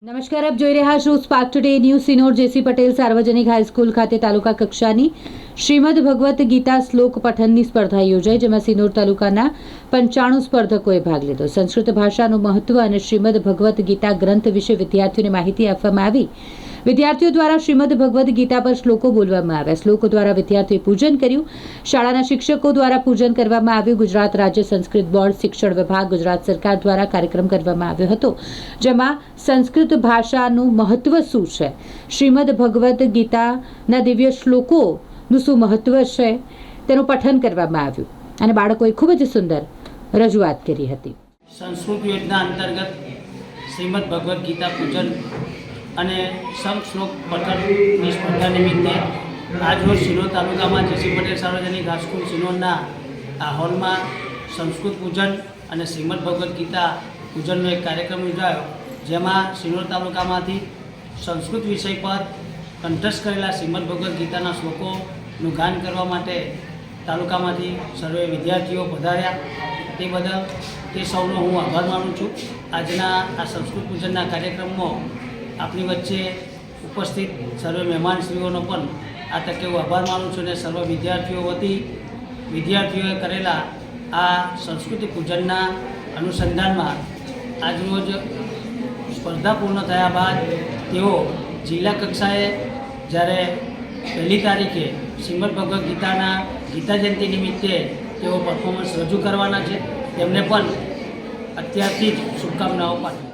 નમસ્કાર, આપ જોઈ રહ્યા છો સ્પાર્ક ટુડે ન્યૂઝ. સિનોર જેસી પટેલ સાર્વજનિક હાઈસ્કૂલ ખાતે તાલુકા કક્ષાની શ્રીમદ ભગવત ગીતા શ્લોક પઠનની સ્પર્ધા યોજાઈ, જેમાં સિનોર તાલુકાના 95 સ્પર્ધકોએ ભાગ લીધો. સંસ્કૃત ભાષાનું મહત્વ અને શ્રીમદ ભગવત ગીતા ગ્રંથ વિશે વિદ્યાર્થીઓને માહિતી આપવામાં આવી. વિદ્યાર્થીઓ દ્વારા શ્રીમદ ભગવત ગીતા પર શ્લોકો બોલવામાં આવ્યા. શ્લોકો દ્વારા વિદ્યાર્થીઓએ પૂજન કર્યું. શાળાના શિક્ષકો દ્વારા પૂજન કરવામાં આવ્યું. ગુજરાત રાજ્ય સંસ્કૃત બોર્ડ, શિક્ષણ વિભાગ, ગુજરાત સરકાર દ્વારા કાર્યક્રમ કરવામાં આવ્યો હતો, જેમાં સંસ્કૃત ભાષાનું મહત્વ શું છે, શ્રીમદ ભગવત ગીતાના દિવ્ય શ્લોકોનું શું મહત્વ છે તેનું પઠન કરવામાં આવ્યું અને બાળકોએ ખૂબ જ સુંદર રજૂઆત કરી હતી. સંસ્કૃત યોજના અંતર્ગત શ્રીમદ ભગવદ્ ગીતા પૂજન અને સમ શ્લોક પઠનની સ્પર્ધા નિમિત્તે આજરોજ સિનોર તાલુકામાં જેસી પટેલ સાર્વજનિક હાઈસ્કૂલ સિનોરના આ હોલમાં સંસ્કૃત પૂજન અને શ્રીમદ ભગવદ્ ગીતા પૂજનનો એક કાર્યક્રમ યોજાયો, જેમાં સિનોર તાલુકામાંથી સંસ્કૃત વિષય પર કંઠસ્થ કરેલા શ્રીમદ ભગવદ્ ગીતાના શ્લોકોનું ગાન કરવા માટે તાલુકામાંથી સર્વે વિદ્યાર્થીઓ પધાર્યા. તે બદલ તે સૌનો હું આભાર માનું છું. આજના આ સંસ્કૃત પૂજનના કાર્યક્રમમાં આપણી વચ્ચે ઉપસ્થિત સર્વે મહેમાનશ્રીઓનો પણ આ તકે હું આભાર માનું છું અને સર્વ વિદ્યાર્થીઓ વતી વિદ્યાર્થીઓએ કરેલા આ સંસ્કૃતિ પૂજનના અનુસંધાનમાં આજરોજ સ્પર્ધા પૂર્ણ થયા બાદ તેઓ જિલ્લા કક્ષાએ જ્યારે 1લી તારીખે શ્રીમદ ભગવદ્ ગીતાના ગીતા જયંતિ નિમિત્તે તેઓ પરફોર્મન્સ રજૂ કરવાના છે. તેમને પણ અત્યારથી જ શુભકામનાઓ પાઠવું.